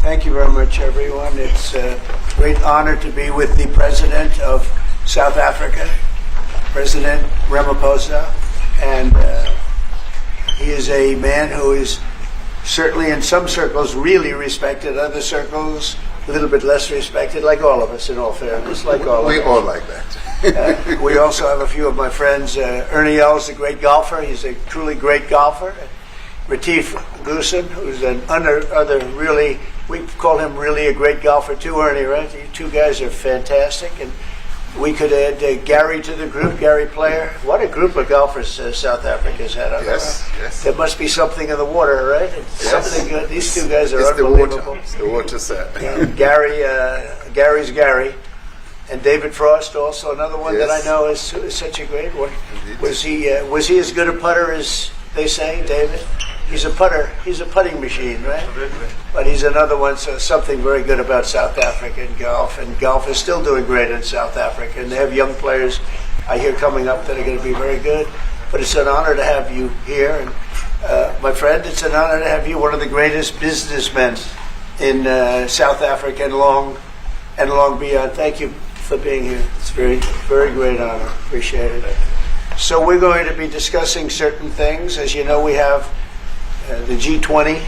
Thank you very much, everyone. It's a great honor to be with the President of South Africa, President Ramaphosa, and he is a man who is certainly in some circles really respected, other circles a little bit less respected, like all of us, in all fairness, like all of us. We all like that. We also have a few of my friends. Ernie Els, the great golfer. He's a truly great golfer. Retief Goosen, who's another really, we call him really a great golfer too, Ernie, right? You two guys are fantastic. And we could add Gary to the group, Gary Player. What a group of golfers South Africa's had. Yes. There must be something in the water, right? It's something good. These two guys are unbelievable. It's the water, sir. Gary's Gary. And David Frost, also another one that I know is such a great one. Indeed. Was he as good a putter as they say, David? He's a putter. He's a putting machine, right? But he's another one. So something very good about South African golf, and golf is still doing great in South Africa. And they have young players, I hear, coming up that are going to be very good. But it's an honor to have you here, and my friend, it's an honor to have you, one of the greatest businessmen in South Africa and long beyond. Thank you for being here. It's very, very great honor. Appreciate it. So we're going to be discussing certain things. As you know, we have the G20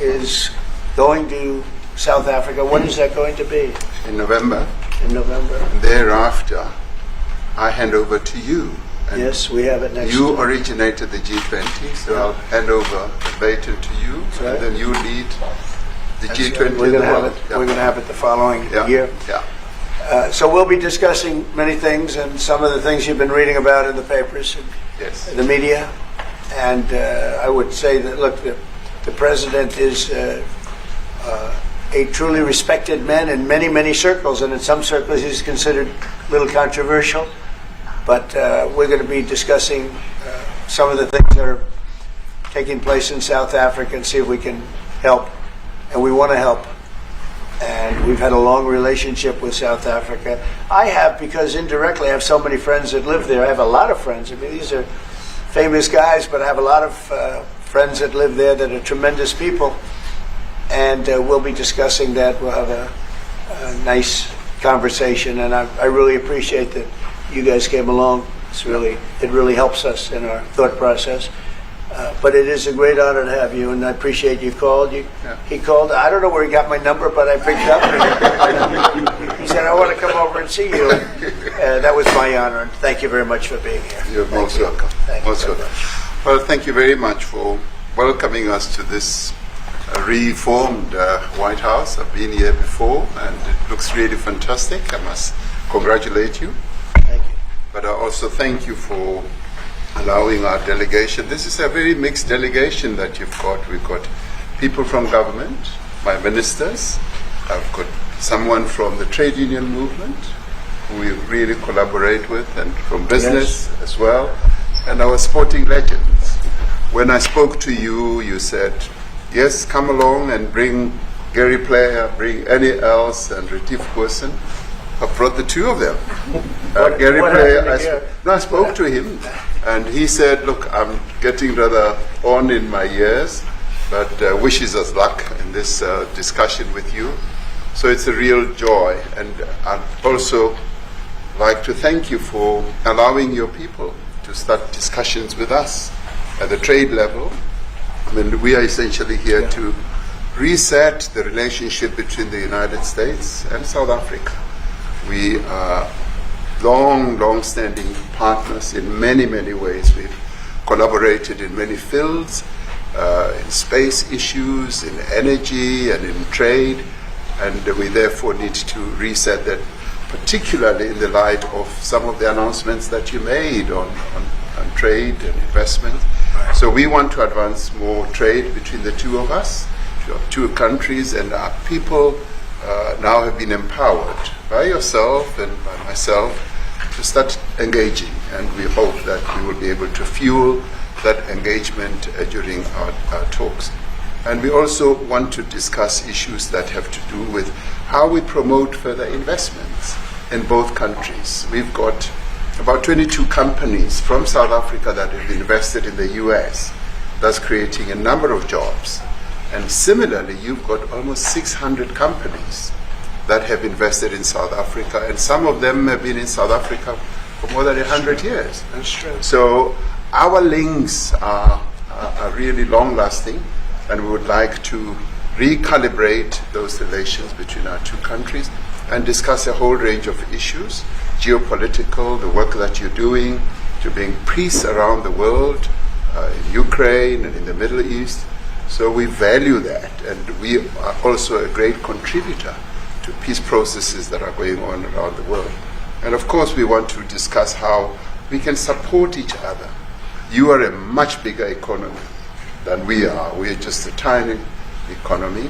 is going to South Africa. When is that going to be? In November. In November. And thereafter, I hand over to you. And yes, we have it next You time. originated the G20, so I'll hand over the baton to you, and then you lead the G20. We're going to have it. We're going to have it the following year. Yeah. So we'll be discussing many things, and some of the things you've been reading about in the papers and the media. And I would say that, look, the president is a truly respected man in many, many circles, and in some circles he's considered a little controversial. But we're going to be discussing some of the things that are taking place in South Africa and see if we can help. And we want to help. And we've had a long relationship with South Africa. I have, because indirectly I have so many friends that live there. I have a lot of friends. I mean, these are famous guys, but I have a lot of friends that live there that are tremendous people. And we'll be discussing that. We'll have a nice conversation. And I really appreciate that you guys came along. It really helps us in our thought process. But it is a great honor to have you, and I appreciate you called. He called. I don't know where he got my number, but I picked up. He said, I want to come over and see you. That was my honor, and thank you very much for being here. You're most welcome. Thank you very much. Well, thank you very much for welcoming us to this reformed White House. I've been here before, and it looks really fantastic. I must congratulate you. Thank you. But I also thank you for allowing our delegation. This is a very mixed delegation that you've got. We've got people from government, my ministers. I've got someone from the trade union movement who we really collaborate with, and from business as well, and our sporting legends. When I spoke to you, you said, yes, come along and bring Gary Player, bring Ernie Els and Retief Goosen. I brought the two of them. Gary Player, I spoke to him, and he said, look, I'm getting rather on in my years, but wishes us luck in this discussion with you. So it's a real joy. And I'd also like to thank you for allowing your people to start discussions with us at the trade level. I mean, we are essentially here to reset the relationship between the United States and South Africa. We are long-standing partners in many, many ways. We've collaborated in many fields, in space issues, in energy, and in trade, and we therefore need to reset that, particularly in the light of some of the announcements that you made on trade and investment. So we want to advance more trade between the two of us, two countries, and our people now have been empowered by yourself and by myself to start engaging, and we hope that we will be able to fuel that engagement during our talks. And we also want to discuss issues that have to do with how we promote further investments in both countries. We've got about 22 companies from South Africa that have invested in the US. That's creating a number of jobs. And similarly, you've got almost 600 companies that have invested in South Africa, and some of them have been in South Africa for more than 100 years. That's true. So our links are really long-lasting, and we would like to recalibrate those relations between our two countries and discuss a whole range of issues, geopolitical, the work that you're doing to bring peace around the world, in Ukraine and in the Middle East. So we value that, and we are also a great contributor to peace processes that are going on around the world. And of course, we want to discuss how we can support each other. You are a much bigger economy than we are. We are just a tiny economy,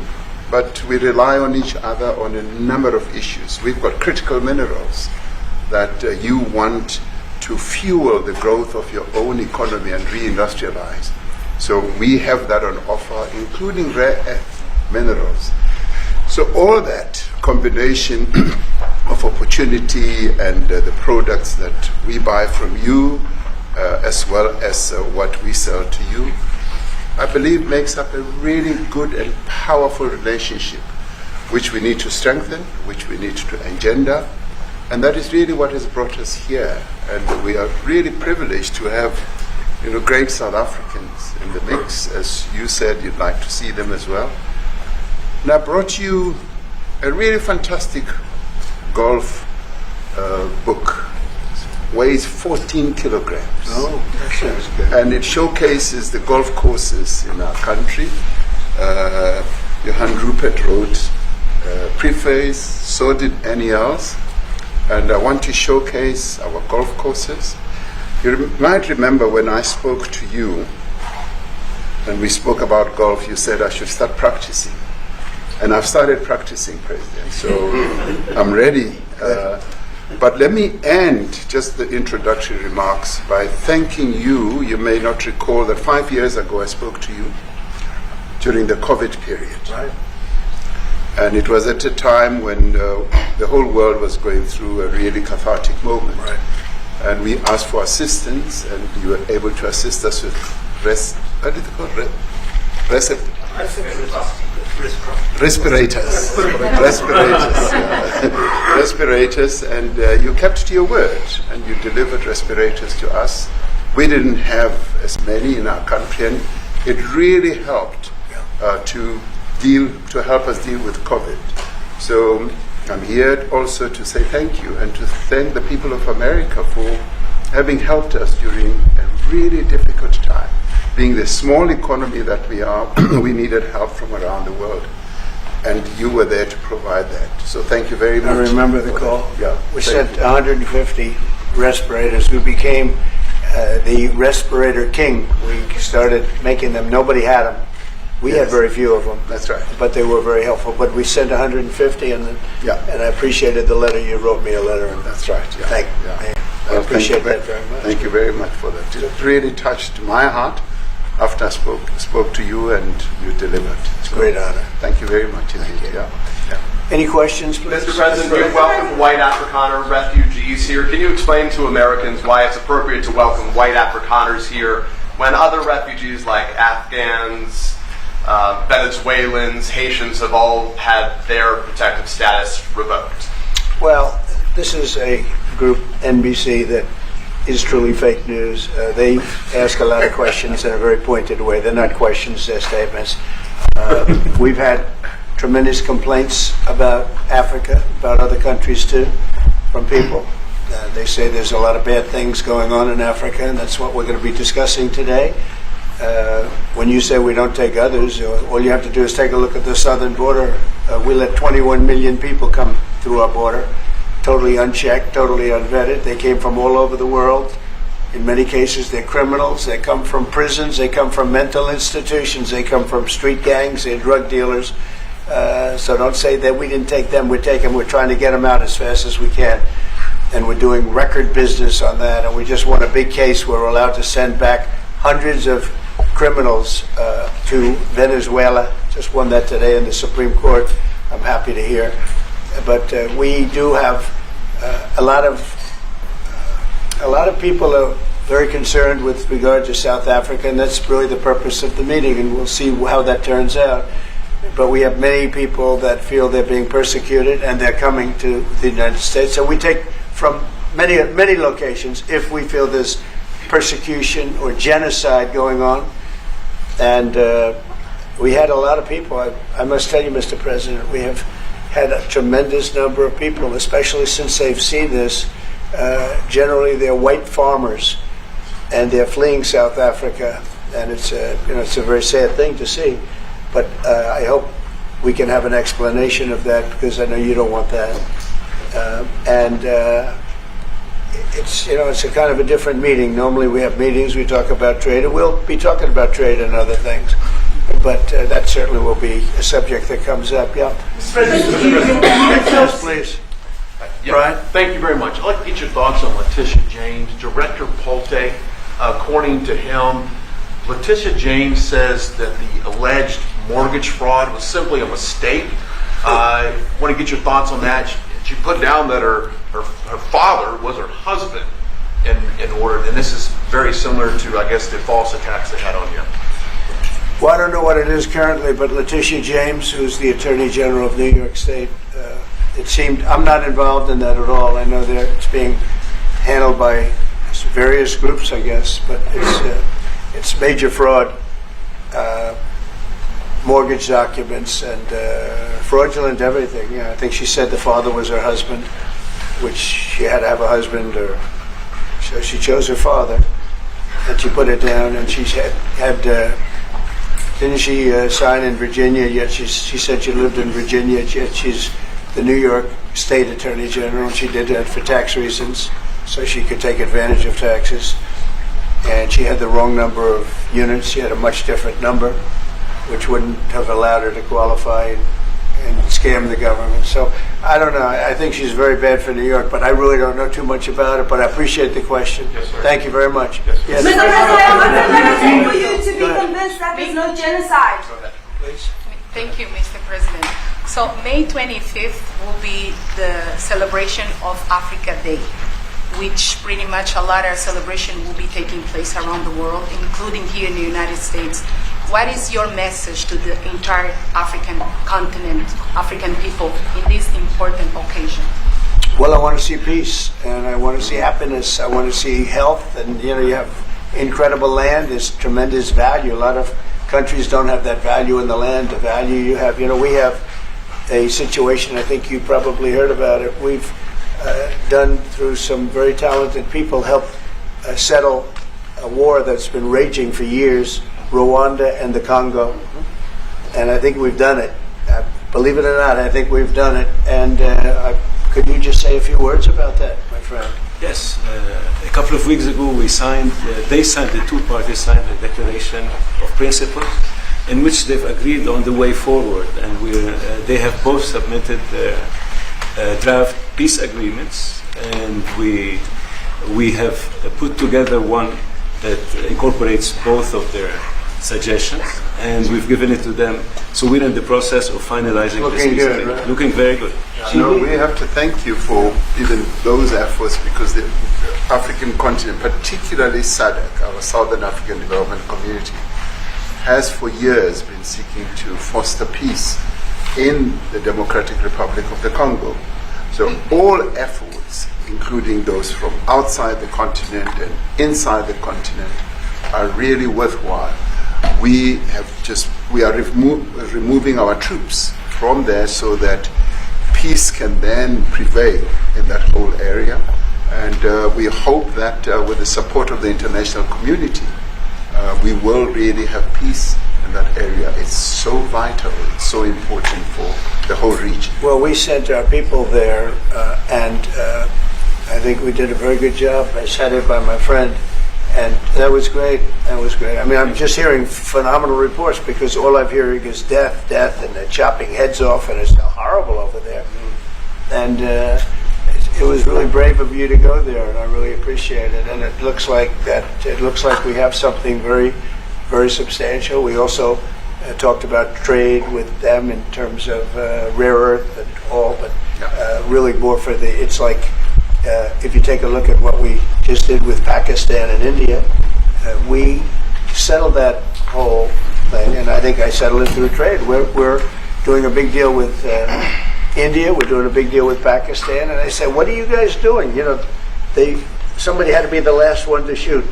but we rely on each other on a number of issues. We've got critical minerals that you want to fuel the growth of your own economy and reindustrialize. So we have that on offer, including rare earth minerals. So all that combination of opportunity and the products that we buy from you, as well as what we sell to you, I believe makes up a really good and powerful relationship, which we need to strengthen, which we need to engender, and that is really what has brought us here. And we are really privileged to have, great South Africans in the mix. As you said, you'd like to see them as well. And I brought you a really fantastic golf book. Weighs 14 kilograms. Oh, that sounds good. And it showcases the golf courses in our country. Johan Rupert wrote preface, so did Annie else. And I want to showcase our golf courses. You might remember when I spoke to you and we spoke about golf, you said I should start practicing. And I've started practicing, President, so I'm ready. But let me end just the introductory remarks by thanking you. You may not recall that 5 years ago I spoke to you during the COVID period. Right. And it was at a time when the whole world was going through a really cathartic moment. Right. And we asked for assistance, and you were able to assist us with respirators, and you kept to your word, and you delivered respirators to us. We didn't have as many in our country, and it really helped to help us deal with COVID. So I'm here also to say thank you and to thank the people of America for having helped us during a really difficult time. Being the small economy that we are, we needed help from around the world. And you were there to provide that. So thank you very much. I remember the call. Yeah. We sent 150 respirators. We became the respirator king. We started making them. Nobody had them. We had very few of them. That's right. But they were very helpful. But we sent 150, and I appreciated the letter. You wrote me a letter. And that's right. Yeah. I appreciate that very much. Thank you very much for that. It really touched my heart after I spoke to you, and you delivered. It's a great honor. Thank you very much indeed. Yeah. Any questions, please? Mr. President, you welcome white Afrikaner refugees here. Can you explain to Americans why it's appropriate to welcome white Afrikaners here when other refugees like Afghans, Venezuelans, Haitians have all had their protective status revoked? Well, this is a group, NBC, that is truly fake news. They ask a lot of questions in a very pointed way. They're not questions, they're statements. We've had tremendous complaints about Africa, about other countries too, from people. They say there's a lot of bad things going on in Africa, and that's what we're going to be discussing today. When you say we don't take others, all you have to do is take a look at the southern border. We let 21 million people come through our border, totally unchecked, totally unvetted. They came from all over the world. In many cases, they're criminals. They come from prisons. They come from mental institutions. They come from street gangs. They're drug dealers. So don't say that we didn't take them. We're trying to get them out as fast as we can. And we're doing record business on that. And we just won a big case where we're allowed to send back hundreds of criminals to Venezuela. Just won that today in the Supreme Court. I'm happy to hear. But we do have a lot of people very concerned with regard to South Africa, and that's really the purpose of the meeting, and we'll see how that turns out. But we have many people that feel they're being persecuted, and they're coming to the United States. So we take from many locations if we feel there's persecution or genocide going on. And we had a lot of people. I must tell you, Mr. President, we have had a tremendous number of people, especially since they've seen this. Generally, they're white farmers, and they're fleeing South Africa, and it's a very sad thing to see. But I hope we can have an explanation of that, because I know you don't want that. It's a kind of a different meeting. Normally we have meetings, we talk about trade, and we'll be talking about trade and other things. But that certainly will be a subject that comes up. Yeah. Mr. President, Yes, please. Brian? Thank you very much. I'd like to get your thoughts on Letitia James. Director Polte, according to him, Letitia James says that the alleged mortgage fraud was simply a mistake. I want to get your thoughts on that. She put down that her father was her husband in order, and this is very similar to, I guess, the false attacks they had on you. Well, I don't know what it is currently, but Letitia James, who's the Attorney General of New York State, it seemed, I'm not involved in that at all. I know that it's being handled by various groups, I guess, but it's major fraud, mortgage documents, and fraudulent everything. Yeah, I think she said the father was her husband, which she had to have a husband, or so she chose her father, and she put it down, and she had didn't she sign in Virginia, yet she said she lived in Virginia, yet she's the New York State Attorney General, and she did that for tax reasons, so she could take advantage of taxes. And she had the wrong number of units. She had a much different number, which wouldn't have allowed her to qualify and scam the government. So I don't know. I think she's very bad for New York, but I really don't know too much about it. But I appreciate the question. Yes, sir. Thank you very much. Yes, Yes. Mr. President, what's another thing for you to be convinced that there's no genocide? Go ahead. Please. Thank you, Mr. President. So May 25th will be the celebration of Africa Day, which pretty much a lot of celebration will be taking place around the world, including here in the United States. What is your message to the entire African continent, African people, in this important occasion? Well, I want to see peace, and I want to see happiness. I want to see health, and you have incredible land. There's tremendous value. A lot of countries don't have that value in the land, the value you have. We have a situation, I think you probably heard about it. We've done, through some very talented people, helped settle a war that's been raging for years, Rwanda and the Congo. And I think we've done it. Believe it or not, I think we've done it. And could you just say a few words about that, my friend? Yes, a couple of weeks ago the two parties signed a declaration of principles in which they've agreed on the way forward, and they have both submitted their draft peace agreements, and we have put together one that incorporates both of their suggestions, and we've given it to them. So we're in the process of finalizing this Looking peace good, agreement. right? Looking very good. We have to thank you for even those efforts, because the African continent, particularly SADC, our Southern African Development Community, has for years been seeking to foster peace in the Democratic Republic of the Congo. So all efforts, including those from outside the continent and inside the continent, are really worthwhile. We are removing our troops from there so that peace can then prevail in that whole area. And we hope that with the support of the international community, we will really have peace in that area. It's so vital, it's so important for the whole region. Well, we sent our people there, and I think we did a very good job, as headed by my friend. And that was great. That was great. I mean, I'm just hearing phenomenal reports, because all I'm hearing is death, and they're chopping heads off, and it's horrible over there. And it was really brave of you to go there, and I really appreciate it. And it looks like we have something very, very substantial. We also talked about trade with them in terms of rare earth and all, but really more for it's like if you take a look at what we just did with Pakistan and India, we settled that whole thing, and I think I settled it through trade. We're doing a big deal with India. We're doing a big deal with Pakistan, and I said, "What are you guys doing?" Somebody had to be the last one to shoot,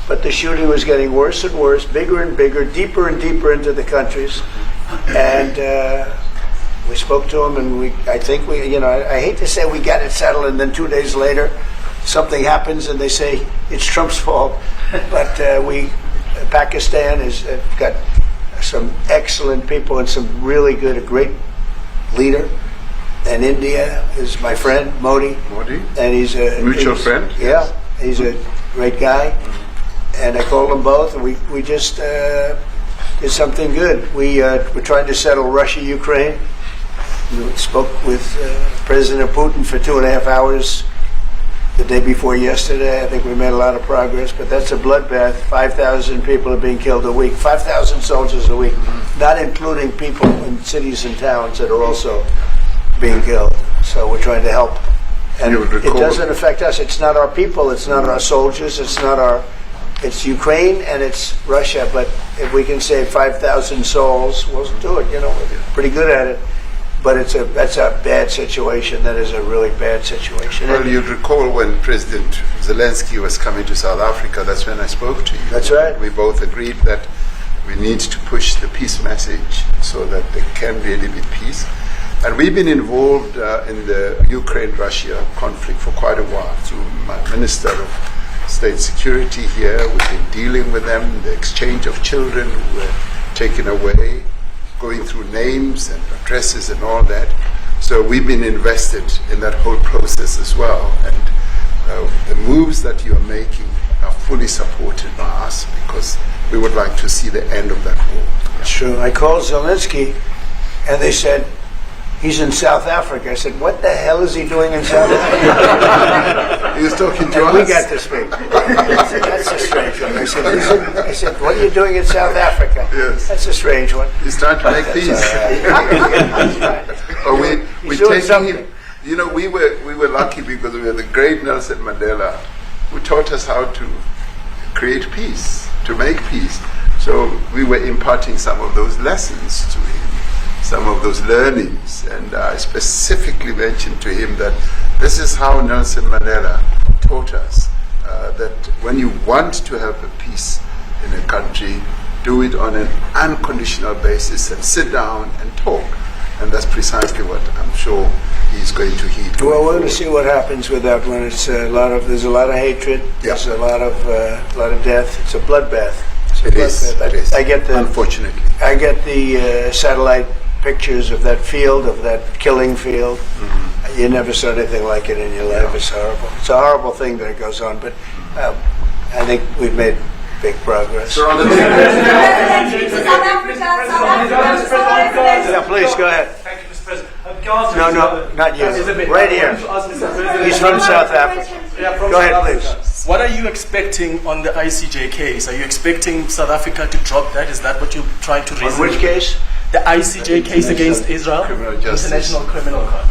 but the shooting was getting worse and worse, bigger and bigger, deeper and deeper into the countries, and we spoke to them, and I hate to say we got it settled, and then 2 days later, something happens, and they say it's Trump's fault, but Pakistan has got some excellent people and some really good, a great leader. And India is my friend, Modi. And he's a mutual friend. Yeah, he's a great guy. And I called them both, and we just did something good. We're trying to settle Russia-Ukraine. We spoke with President Putin for 2.5 hours the day before yesterday. I think we made a lot of progress, but that's a bloodbath. 5,000 people are being killed a week, 5,000 soldiers a week, not including people in cities and towns that are also being killed. So we're trying to help. And it doesn't affect us. It's not our people. It's not our soldiers. It's Ukraine and it's Russia. But if we can save 5,000 souls, we'll do it. We're pretty good at it. But that's a bad situation. That is a really bad situation. Well, you'd recall when President Zelensky was coming to South Africa, that's when I spoke to you. That's right. We both agreed that we need to push the peace message so that there can really be peace. And we've been involved in the Ukraine-Russia conflict for quite a while through my Minister of State Security here. We've been dealing with them, the exchange of children who were taken away, going through names and addresses and all that. So we've been invested in that whole process as well. And the moves that you are making are fully supported by us because we would like to see the end of that war. It's true. I called Zelensky and they said, he's in South Africa. I said, what the hell is he doing in South Africa? He was talking to us. We got to speak. I said, that's a strange one. I said, what are you doing in South Africa? Yes. That's a strange one. He's trying to make peace. We're taking him. We were lucky because we had the great Nelson Mandela who taught us how to create peace, to make peace. So we were imparting some of those lessons to him, some of those learnings, and I specifically mentioned to him that this is how Nelson Mandela taught us that when you want to have a peace in a country, do it on an unconditional basis and sit down and talk. And that's precisely what I'm sure he's going to heed. Well, we're going to see what happens with that one. There's a lot of hatred. There's a lot of death. It's a bloodbath. It is. Unfortunately. I get the satellite pictures of that field, of that killing field. Mm-hmm. You never saw anything like it in your life. It's horrible. It's a horrible thing that goes on, but I think we've made big progress. South Africa. Yeah, please, go ahead. Thank you, Mr. President. Gaza No, not you. Right here. He's from South Africa. Go ahead, please. What are you expecting on the ICJ case? Are you expecting South Africa to drop that? Is that what you're trying to reason? On which case? The ICJ case against Israel, International Criminal Court.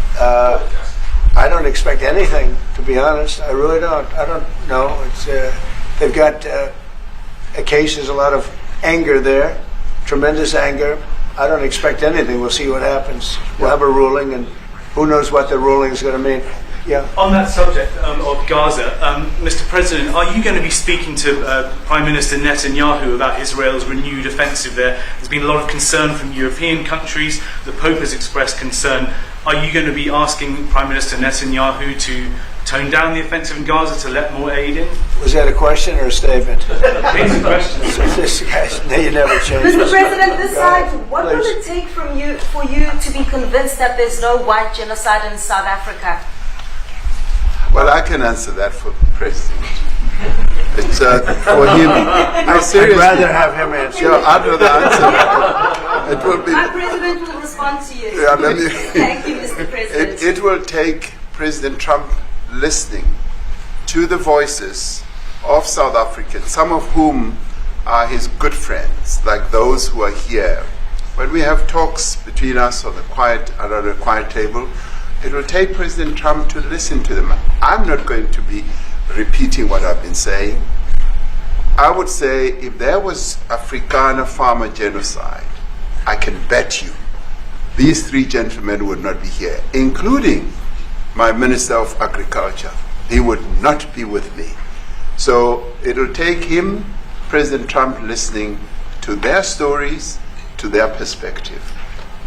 I don't expect anything, to be honest. I really don't. I don't know. It's they've got a case. There's a lot of anger there, tremendous anger. I don't expect anything. We'll see what happens. We'll have a ruling, and who knows what the ruling is going to mean. Yeah. On that subject of Gaza, Mr. President, are you going to be speaking to Prime Minister Netanyahu about Israel's renewed offensive there? There's been a lot of concern from European countries. The Pope has expressed concern. Are you going to be asking Prime Minister Netanyahu to tone down the offensive in Gaza, to let more aid in? Was that a question or a statement? It's a question. This guy's, you never change. Mr. President, this side, what will it take for you to be convinced that there's no white genocide in South Africa? Well, I can answer that for the President. It's for him. I'd rather have him answer. Sure, I'd rather answer. It will be. My President will respond to you. Yeah, Thank you, Mr. President. It will take President Trump listening to the voices of South Africans, some of whom are his good friends, like those who are here. When we have talks between us around a quiet table, It will take President Trump to listen to them. I'm not going to be repeating what I've been saying. I would say if there was Afrikaner farmer genocide, I can bet you these three gentlemen would not be here, including my Minister of Agriculture. He would not be with me. So it will take him, President Trump, listening to their stories, to their perspective.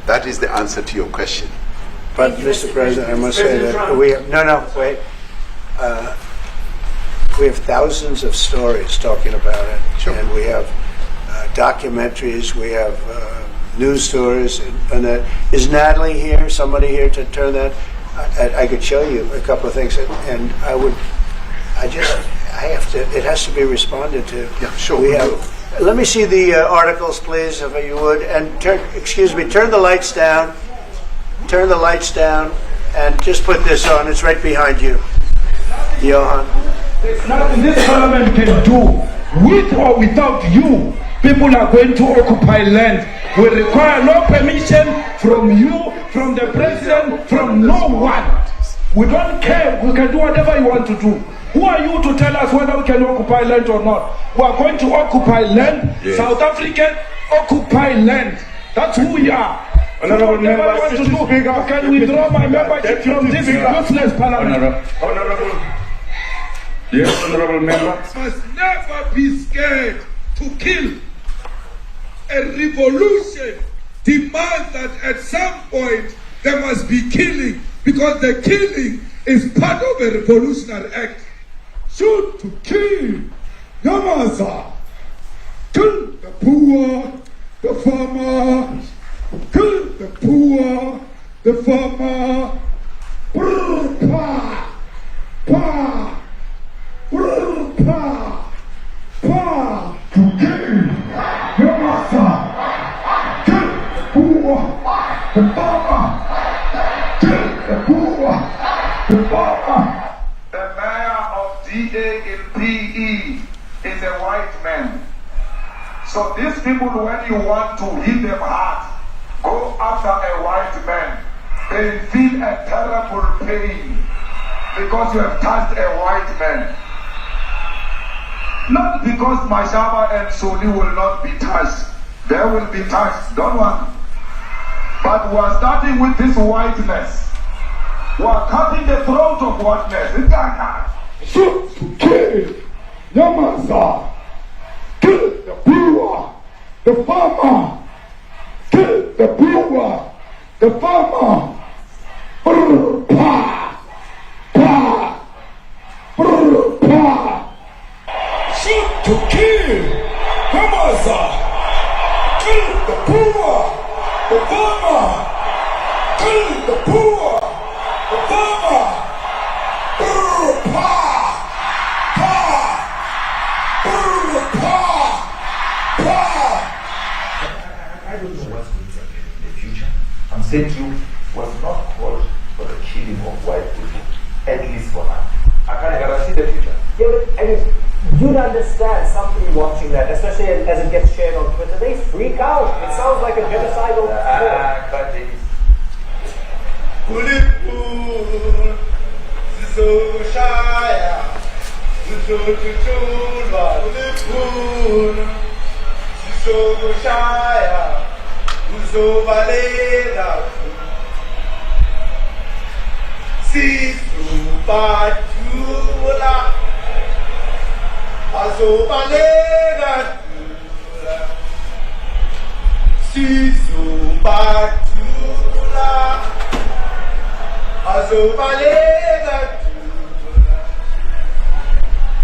That is the answer to your question. But, Mr. President, I must say that we have, wait. We have thousands of stories talking about it. Sure. And we have documentaries, we have news stories. And that. Is Natalie here, somebody here to turn that? I could show you a couple of things. And it has to be responded to. Yeah, sure. Let me see the articles, please, if you would. And turn the lights down. Turn the lights down, and just put this on. It's right behind you, Johan. There's nothing this parliament can do. With or without you, people are going to occupy land. We require no permission from you, from the president, from no one. We don't care. We can do whatever you want to do. Who are you to tell us whether we can occupy land or not? We are going to occupy land. Yes. South African occupy land. That's who we are. Honorable member, can withdraw my membership from this useless parliament. Yes, honorable member. Must never be scared to kill. A revolution demands that at some point there must be killing, because the killing is part of a revolutionary act. Shoot to kill. Yamasa. Kill the poor, the farmer. Kill the poor, the farmer. Pa, pa, pa, pa. To kill. Yamasa. Kill the poor, the farmer. Kill the poor, the farmer. The mayor of DA in PE is a white man. So these people, when you want to hit them hard, go after a white man. They feel a terrible pain because you have touched a white man. Not because Mashaba and Soli will not be touched. They will be touched, don't worry. But we are starting with this whiteness. We are cutting the throat of whiteness. It's like shoot to kill. Yamasa. Kill the poor, the farmer. Kill the poor, the farmer. Pa, pa, pa. Shoot to kill. Yamasa. Kill the poor, the farmer. Kill the poor, the farmer. I don't know what's going to happen in the future. I'm saying to you, was not called for the killing of white people, at least for now. I can't guarantee the future. Yeah, but I mean, you'd understand somebody watching that, especially as it gets shared on Twitter. They freak out. It sounds like a genocidal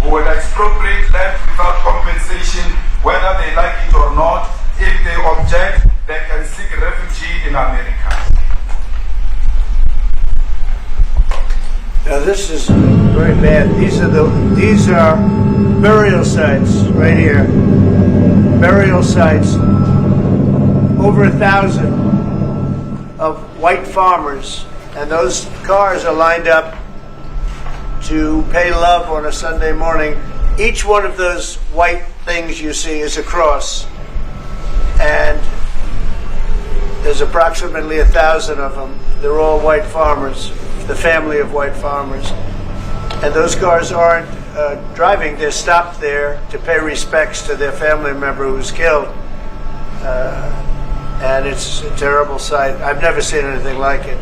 who will expropriate land without compensation, whether they like it or not. If they object, they can seek refuge in America. Now this is very bad. These are burial sites right here. Burial sites. Over 1,000 of white farmers, and those cars are lined up to pay love on a Sunday morning. Each one of those white things you see is a cross. And There's approximately 1,000 of them. They're all white farmers, the family of white farmers. And those cars aren't driving. They're stopped there to pay respects to their family member who was killed. And it's a terrible sight. I've never seen anything like it.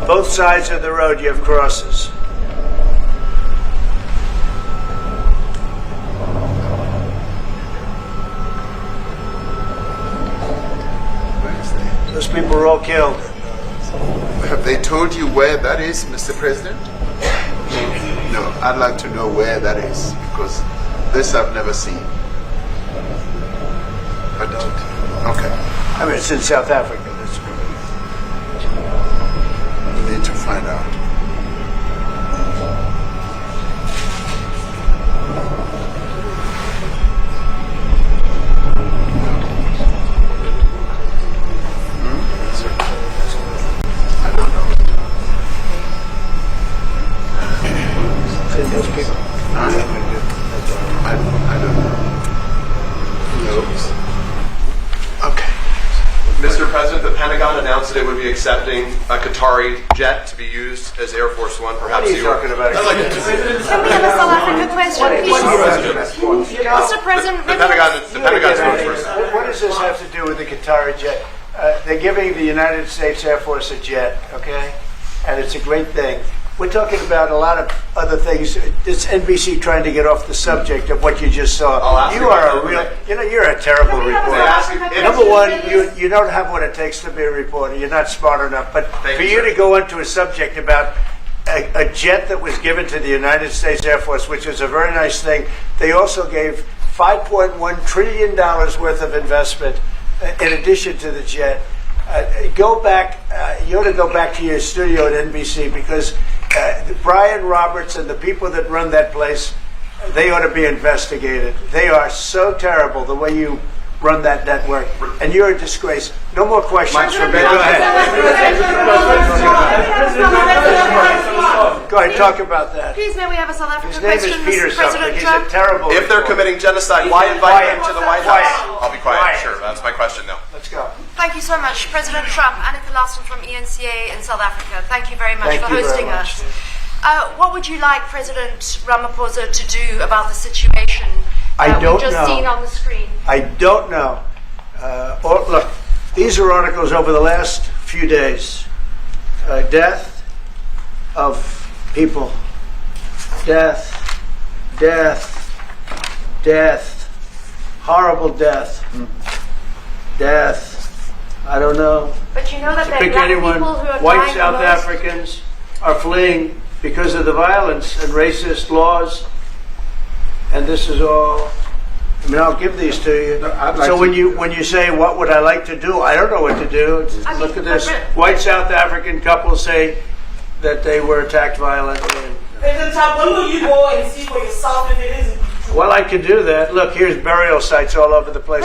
Both sides of the road, you have crosses. Those people were all killed. Have they told you where that is, Mr. President? No, I'd like to know where that is, because this I've never seen. I don't. Okay. I mean, it's in South Africa. That's We need to find out. Those people. I don't know. No. Okay. Mr. President, the Pentagon announced that it would be accepting a Qatari jet to be used as Air Force One. Perhaps What are you talking about? Can we have a South Africa question, please? Mr. President, the Pentagon spokesperson. What does this have to do with the Qatari jet? They're giving the United States Air Force a jet, okay? And it's a great thing. We're talking about a lot of other things. It's NBC trying to get off the subject of what you just saw. You are a real, you're a terrible reporter. Number one, you don't have what it takes to be a reporter. You're not smart enough. But for you to go into a subject about a jet that was given to the United States Air Force, which is a very nice thing, they also gave $5.1 trillion worth of investment in addition to the jet. Go back. You ought to go back to your studio at NBC, because Brian Roberts and the people that run that place, they ought to be investigated. They are so terrible the way you run that network, and you're a disgrace. No more questions from me. Go ahead. Go ahead, talk about that. Please, may we have a South Africa His name is question, Peter Mr. President something. He's Trump? a terrible If they're reporter. committing genocide, why invite them to the White House? Quiet. I'll be quiet. Quiet. Sure, that's my question now. Let's go. Thank you so much, President Trump. Annika Larson from ENCA in South Africa. Thank you very much Thank for you very hosting much. us. What would you like President Ramaphosa to do about the situation that we've just seen on the screen? I don't know. Look, these are articles over the last few days. Death of people. Death. Horrible death. Death. I don't know. But you know that there Pick are black anyone. people who are White dying South the most. Africans are fleeing because of the violence and racist laws. And this is all. I mean, I'll give these to you. So when you say, what would I like to do? I don't know what to do. Look at this. White South African couple say that they were attacked violently. President Trump, when will you go and see for yourself if it is? Well, I could do that. Look, here's burial sites all over the place.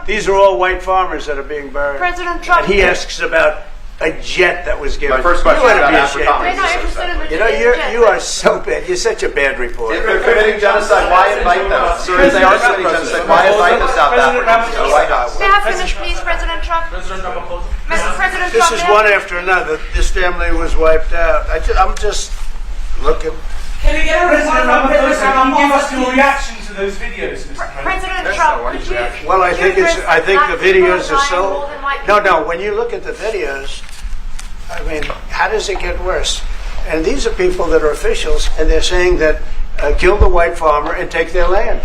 These are all white farmers that are being buried. President Trump. And he asks about a jet that was given. My first question You is ought to about be ashamed. We're not interested in the You are so bad. You're such a bad reporter. If they're committing genocide, why invite them? Sir, if they are committing genocide, why invite the South Africans to the White House? May I finish, please, President Trump? President Trump. This is one after another. This family was wiped out. I'm just looking. Can we get a report from President Can you give us your Ramaphosa? reaction to those videos, Mr. President? President Trump, could you? Well, I think the videos are so. More than white No. people? When you look at the videos, I mean, how does it get worse? And these are people that are officials, and they're saying that kill the white farmer and take their land.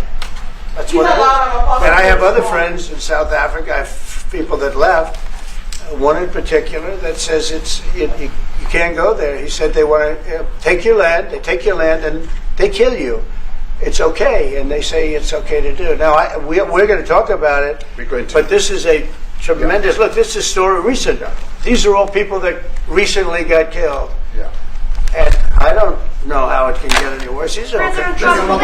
That's what it is. And I have other friends in South Africa. I have people that left. One in particular that says you can't go there. He said they want to take your land. They take your land and they kill you. It's okay, and they say it's okay to do. Now we're going to talk about it. But this is a tremendous look. This is story recent. These are all people that recently got killed. Yeah. And I don't know how it can get any worse. These are okay. President Trump.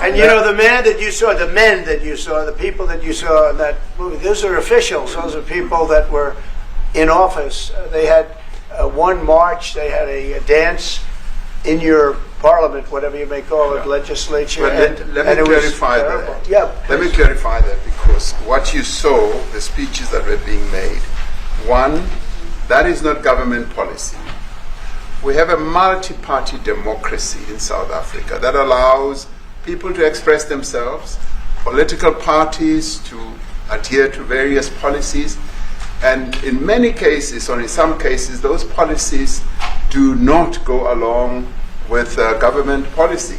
And you know, the men that you saw, the people that you saw in that movie, those are officials. Those are people that were in office. They had one march. They had a dance in your parliament, whatever you may call it, legislature. But let me clarify that. Yeah, let me clarify that, because what you saw, the speeches that were being made, one, that is not government policy. We have a multi-party democracy in South Africa that allows people to express themselves, political parties to adhere to various policies, and in many cases, or in some cases, those policies do not go along with government policy.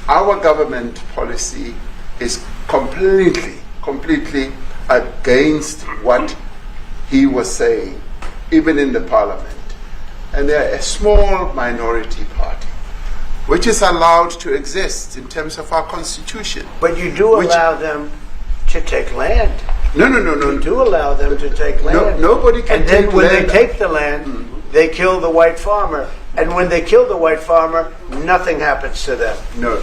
Our government policy is completely against what he was saying, even in the parliament. And they're a small minority party, which is allowed to exist in terms of our constitution. But you do allow them to take land. No. You do allow them to take land. Nobody can take land. And then when they take the land, they kill the white farmer. And when they kill the white farmer, nothing happens to them. No,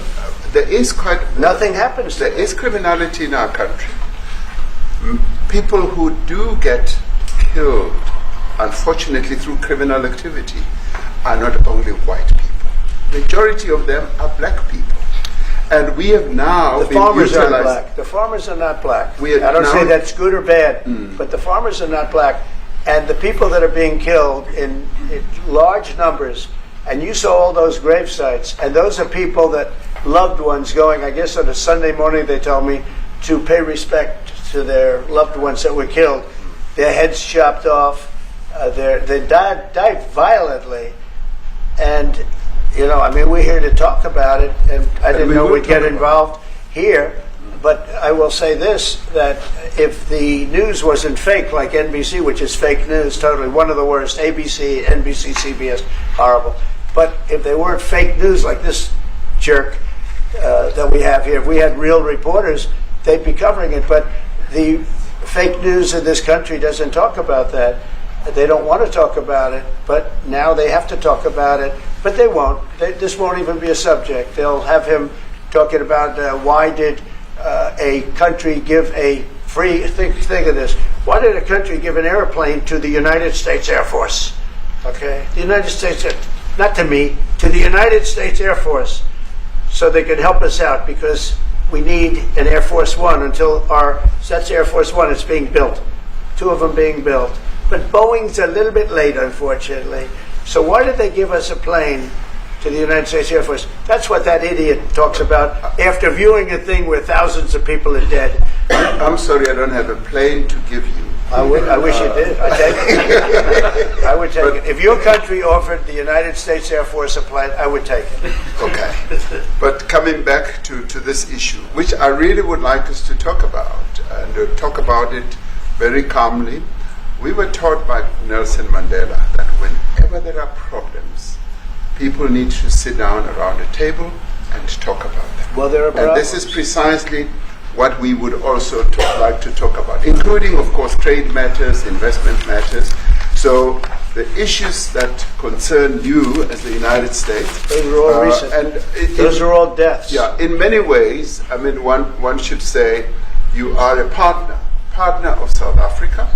there is nothing happens to them. There is criminality in our country. People who do get killed, unfortunately, through criminal activity, are not only white people. Majority of them are black people. And we have now the farmers are black. The farmers are not black. I don't say that's good or bad, but the farmers are not black. And the people that are being killed in large numbers, and you saw all those grave sites, and those are people that loved ones going, I guess on a Sunday morning, they told me, to pay respect to their loved ones that were killed. Their heads chopped off. They died violently. And, we're here to talk about it, and I didn't know we'd get involved here. But I will say this, that if the news wasn't fake, like NBC, which is fake news, totally, one of the worst, ABC, NBC, CBS, horrible. But if they weren't fake news like this jerk that we have here, if we had real reporters, they'd be covering it. But the fake news in this country doesn't talk about that. They don't want to talk about it, but now they have to talk about it. But they won't. This won't even be a subject. They'll have him talking about why did a country give a free, think of this, why did a country give an airplane to the United States Air Force? Okay? The United States, not to me, to the United States Air Force, so they could help us out, because we need an Air Force One until that's Air Force One, it's being built. 2 of them being built. But Boeing's a little bit late, unfortunately. So why did they give us a plane to the United States Air Force? That's what that idiot talks about after viewing a thing where thousands of people are dead. I'm sorry, I don't have a plane to give you. I wish you did. I'd take it. I would take it. If your country offered the United States Air Force a plane, I would take it. Okay. But coming back to this issue, which I really would like us to talk about, and talk about it very calmly. We were taught by Nelson Mandela that whenever there are problems, people need to sit down around a table and talk about them. Well, there are problems. And this is precisely what we would also like to talk about, including, of course, trade matters, investment matters. So the issues that concern you as the United States. Those are all recent. And those are all deaths. Yeah, in many ways, one should say you are a partner of South Africa,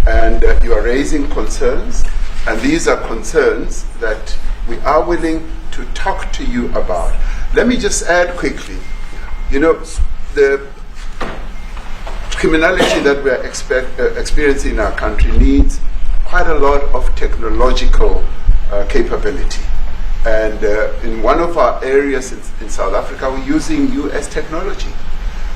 and you are raising concerns, and these are concerns that we are willing to talk to you about. Let me just add quickly, the criminality that we are experiencing in our country needs quite a lot of technological capability. And in one of our areas in South Africa, we're using US technology,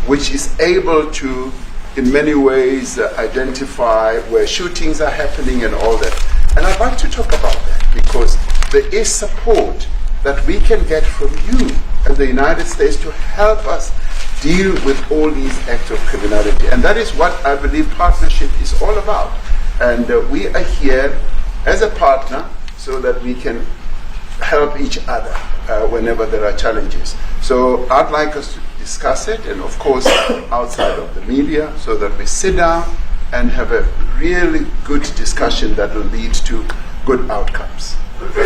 which is able to, in many ways, identify where shootings are happening and all that. And I'd like to talk about that, because there is support that we can get from you as the United States to help us deal with all these acts of criminality. And that is what I believe partnership is all about. And we are here as a partner so that we can help each other whenever there are challenges. So I'd like us to discuss it, and of course outside of the media, so that we sit down and have a really good discussion that will lead to good outcomes. Are there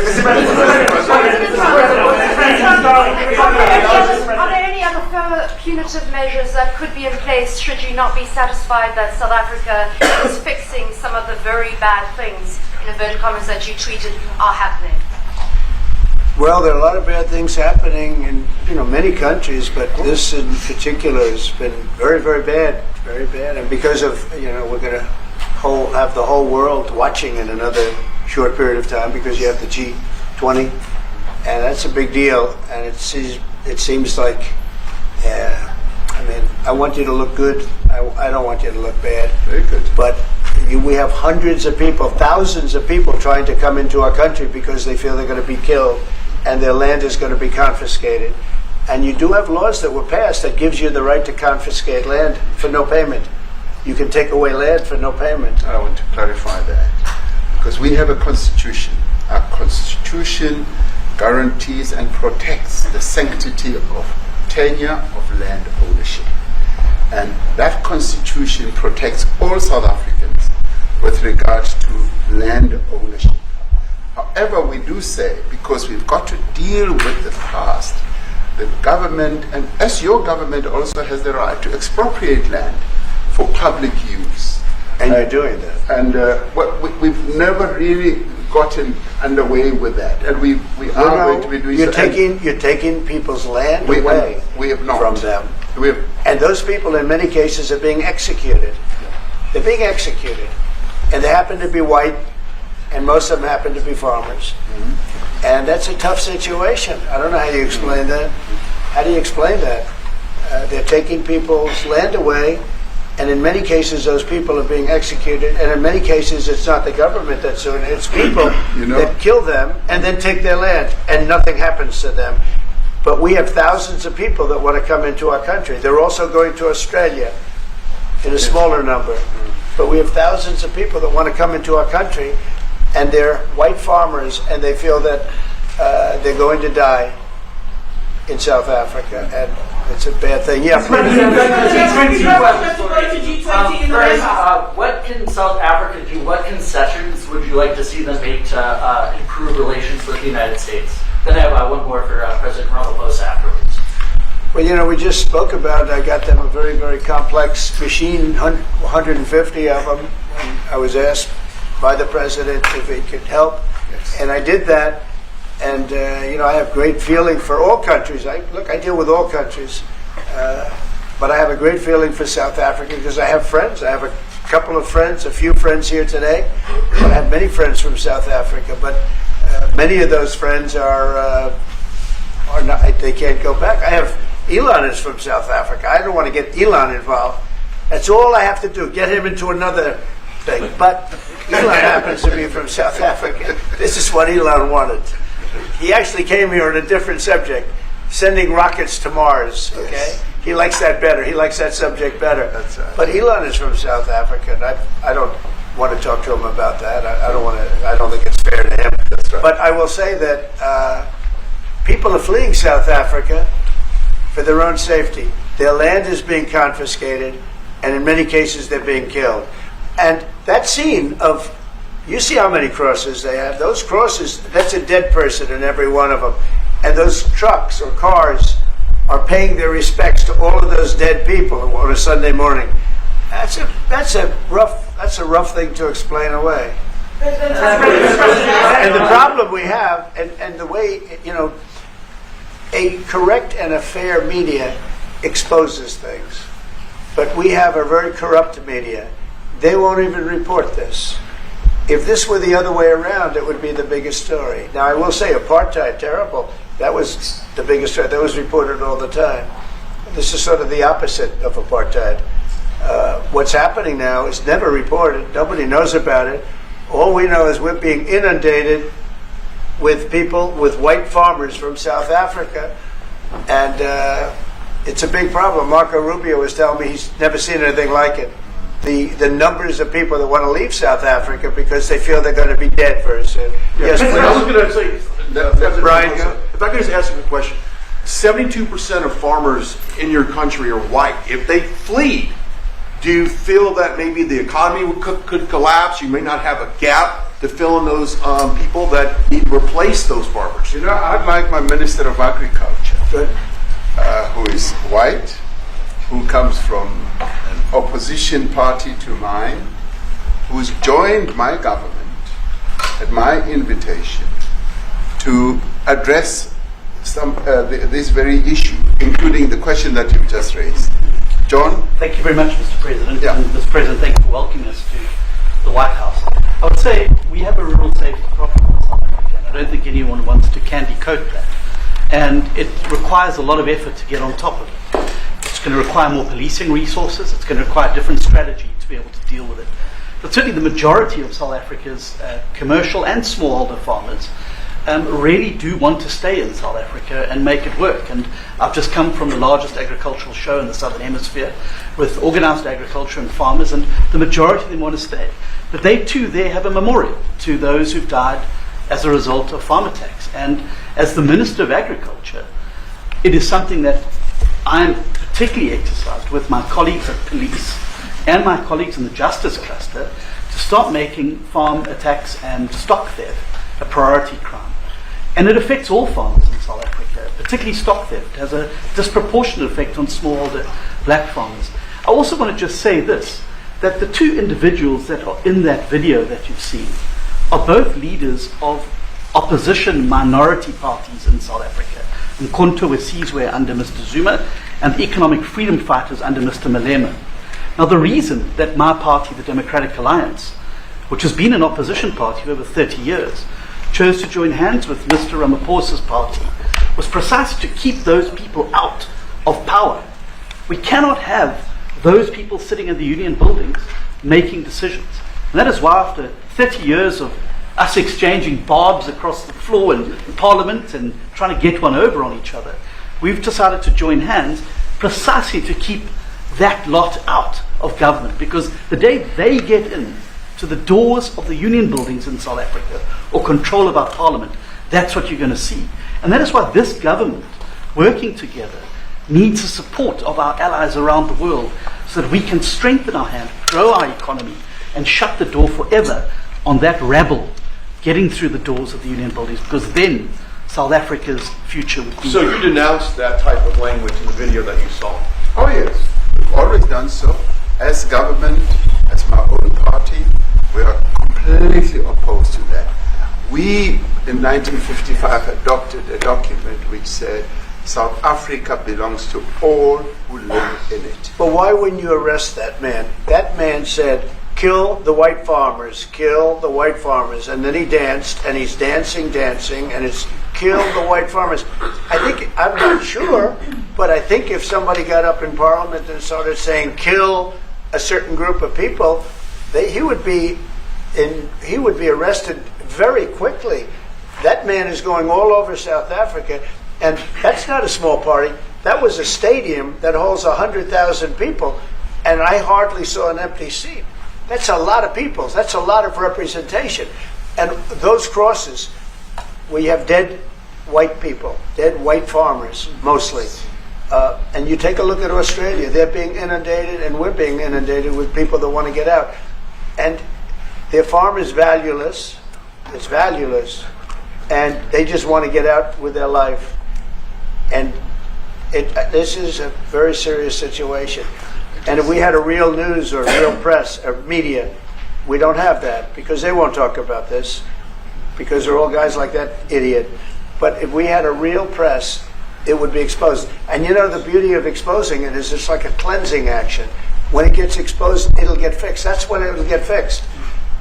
any other further punitive measures that could be in place should you not be satisfied that South Africa is fixing some of the very bad things, in inverted commas, that you tweeted are happening? Well, there are a lot of bad things happening in many countries, but this in particular has been very, very bad, very bad. And because of we're going to have the whole world watching in another short period of time because you have the G20, and that's a big deal. And it seems like, I want you to look good. I don't want you to look bad. Very good. But we have hundreds of people, thousands of people trying to come into our country because they feel they're going to be killed and their land is going to be confiscated. And you do have laws that were passed that gives you the right to confiscate land for no payment. You can take away land for no payment. I want to clarify that because we have a constitution. Our constitution guarantees and protects the sanctity of tenure of land ownership. And that constitution protects all South Africans with regards to land ownership. However, we do say, because we've got to deal with the past, the government, and as your government also has the right to expropriate land for public use. And you're doing that. And we've never really gotten underway with that. And we are going to be doing you're so. You're taking people's land away we have not. from them. We have, and those people in many cases are being executed. They're being executed. And they happen to be white, and most of them happen to be farmers. Mm-hmm. And that's a tough situation. I don't know how you explain that. How do you explain that? They're taking people's land away, and in many cases those people are being executed, and in many cases it's not the government that's doing it, it's people that kill them and then take their land, and nothing happens to them. But we have thousands of people that want to come into our country. They're also going to Australia in a smaller number. But we have thousands of people that want to come into our country, and they're white farmers, and they feel that they're going to die in South Africa, and it's a bad thing. Yeah. What can South Africa do? What concessions would you like to see them make to improve relations with the United States? Then I have one more for President Ramaphosa afterwards. Well, we just spoke about, I got them a very, very complex machine, 150 of them. And I was asked by the president if he could help, and I did that. And, I have great feeling for all countries. I deal with all countries. But I have a great feeling for South Africa because I have friends. I have a couple of friends, a few friends here today. But I have many friends from South Africa. But many of those friends are not, they can't go back. I have, Elon is from South Africa. I don't want to get Elon involved. That's all I have to do, get him into another thing. But Elon happens to be from South Africa. This is what Elon wanted. He actually came here on a different subject, sending rockets to Mars, okay? Yes. He likes that better. He likes that subject better. That's right. But Elon is from South Africa, and I don't want to talk to him about that. I don't think it's fair to him. That's right. But I will say that people are fleeing South Africa for their own safety. Their land is being confiscated, and in many cases they're being killed. And that scene of, you see how many crosses they have. Those crosses, that's a dead person in every one of them. And those trucks or cars are paying their respects to all of those dead people on a Sunday morning. That's a rough thing to explain away. And the problem we have, and the way, a correct and a fair media exposes things. But we have a very corrupt media. They won't even report this. If this were the other way around, it would be the biggest story. Now, I will say apartheid, terrible. That was the biggest story. That was reported all the time. This is sort of the opposite of apartheid. What's happening now is never reported. Nobody knows about it. All we know is we're being inundated with people, with white farmers from South Africa. And it's a big problem. Marco Rubio was telling me he's never seen anything like it. The numbers of people that want to leave South Africa because they feel they're going to be dead very soon. Yes, please. I was going to say, Brian, if I could just ask you a question. 72% of farmers in your country are white. If they flee, do you feel that maybe the economy could collapse? You may not have a gap to fill in those people that need to replace those farmers. I'd like my Minister of Agriculture, who is white, who comes from an opposition party to mine, who's joined my government at my invitation to address this very issue, including the question that you've just raised. John? Thank you very much, Mr. President. Yeah. And Mr. President, thank you for welcoming us to the White House. I would say we have a rural safety problem in South Africa, and I don't think anyone wants to candy coat that. And it requires a lot of effort to get on top of it. It's going to require more policing resources. It's going to require a different strategy to be able to deal with it. But certainly the majority of South Africa's commercial and smallholder farmers really do want to stay in South Africa and make it work. And I've just come from the largest agricultural show in the Southern Hemisphere with organized agriculture and farmers, and the majority of them want to stay. But they too there have a memorial to those who've died as a result of farm attacks. And as the Minister of Agriculture, it is something that I'm particularly exercised with my colleagues at police and my colleagues in the justice cluster to start making farm attacks and stock theft a priority crime. And it affects all farmers in South Africa, particularly stock theft. It has a disproportionate effect on smallholder black farmers. I also want to just say this, that the two individuals that are in that video that you've seen are both leaders of opposition minority parties in South Africa. Mkhonto Wesizwe under Mr. Zuma and the economic freedom fighters under Mr. Malema. Now the reason that my party, the Democratic Alliance, which has been an opposition party for over 30 years, chose to join hands with Mr. Ramaphosa's party was precisely to keep those people out of power. We cannot have those people sitting in the union buildings making decisions. And that is why after 30 years of us exchanging barbs across the floor in Parliament and trying to get one over on each other, we've decided to join hands precisely to keep that lot out of government. Because the day they get in to the doors of the union buildings in South Africa or control of our parliament, that's what you're going to see. And that is why this government, working together, needs the support of our allies around the world so that we can strengthen our hand, grow our economy, and shut the door forever on that rabble getting through the doors of the union buildings, because then South Africa's future would be... So you denounced that type of language in the video that you saw? Oh yes, we've always done so. As government, as my own party, we are completely opposed to that. We, in 1955, adopted a document which said South Africa belongs to all who live in it. But why wouldn't you arrest that man? That man said, kill the white farmers, kill the white farmers. And then he danced, and he's dancing, and it's kill the white farmers. I'm not sure, but I think if somebody got up in Parliament and started saying kill a certain group of people, he would be arrested very quickly. That man is going all over South Africa, and that's not a small party. That was a stadium that holds 100,000 people, and I hardly saw an empty seat. That's a lot of people. That's a lot of representation. And those crosses, we have dead white people, dead white farmers, mostly. And you take a look at Australia, they're being inundated, and we're being inundated with people that want to get out. And their farm is valueless. It's valueless. And they just want to get out with their life. And this is a very serious situation. And if we had a real news or real press or media, we don't have that because they won't talk about this because they're all guys like that idiot. But if we had a real press, it would be exposed. And you know, the beauty of exposing it is it's like a cleansing action. When it gets exposed, it'll get fixed. That's when it'll get fixed.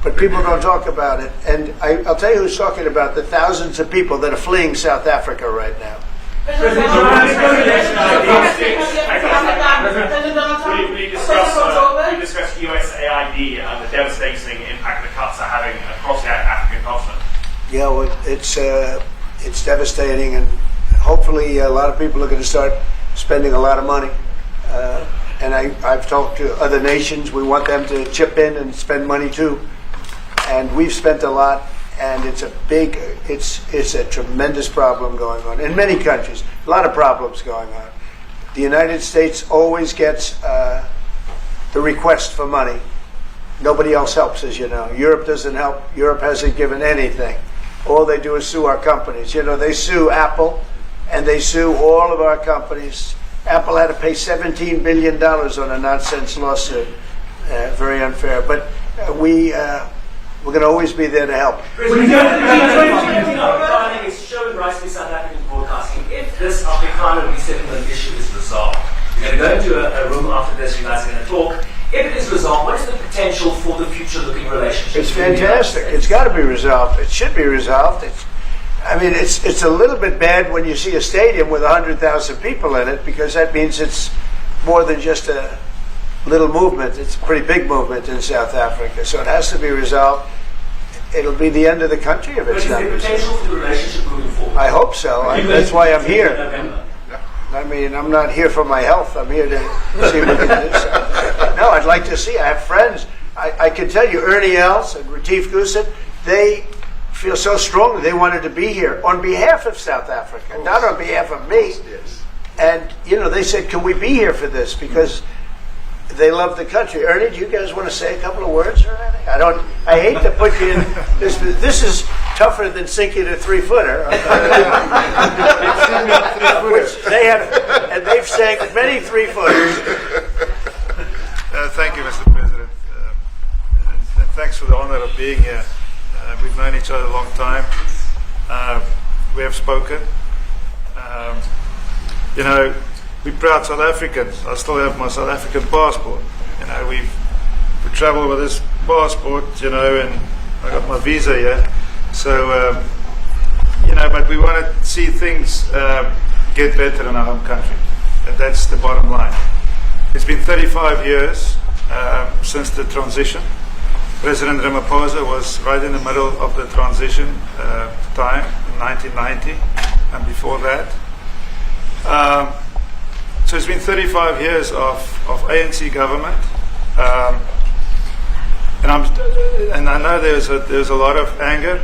But people don't talk about it. And I'll tell you who's talking about the thousands of people that are fleeing South Africa right now. We discussed USAID and the devastating impact the cuts are having across the African continent. Yeah, well, it's devastating, and hopefully a lot of people are going to start spending a lot of money. And I've talked to other nations. We want them to chip in and spend money too. And we've spent a lot. And it's a tremendous problem going on in many countries. A lot of problems going on. The United States always gets the request for money. Nobody else helps, as you know. Europe doesn't help. Europe hasn't given anything. All they do is sue our companies. You know, they sue Apple, and they sue all of our companies. Apple had to pay $17 billion on a nonsense lawsuit. Very unfair. But we're going to always be there to help. It's showing Human Rights for South African Broadcasting, if this Afrikaner resettlement issue is resolved, you're going to go into a room after this, you guys are going to talk. If it is resolved, what is the potential for the future-looking relationship? It's fantastic. It's got to be resolved. It should be resolved. It's a little bit bad when you see a stadium with 100,000 people in it, because that means it's more than just a little movement. It's a pretty big movement in South Africa. So it has to be resolved. It'll be the end of the country if it's not resolved. But is there potential for the relationship moving forward? I hope so. That's why I'm here. I mean, I'm not here for my health. I'm here to see if we can do something. No, I'd like to see. I have friends. I can tell you, Ernie Els and Retief Goosen, they feel so strongly they wanted to be here on behalf of South Africa, not on behalf of me. Yes. And, they said, can we be here for this? Because they love the country. Ernie, do you guys want to say a couple of words or anything? I hate to put you in this. This is tougher than sinking a 3-footer. Which they have, and they've sank many 3-footers. Thank you, Mr. President. And thanks for the honor of being here. We've known each other a long time. We have spoken. We're proud South Africans. I still have my South African passport. We travel with this passport, and I got my visa here. So, but we want to see things get better in our home country. And that's the bottom line. It's been 35 years since the transition. President Ramaphosa was right in the middle of the transition time in 1990 and before that. So it's been 35 years of ANC government, and I know there's a lot of anger,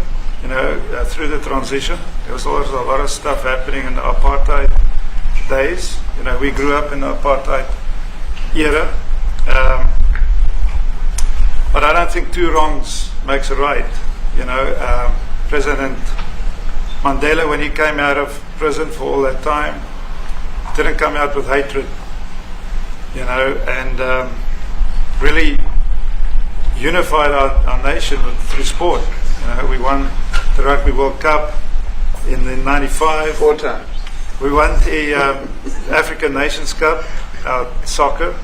through the transition. There was always a lot of stuff happening in the apartheid days. We grew up in the apartheid era, but I don't think two wrongs makes a right. President Mandela, when he came out of prison for all that time, didn't come out with hatred, and really unified our nation through sport. We won the Rugby World Cup in the 95. 4 times. We won the African Nations Cup, soccer.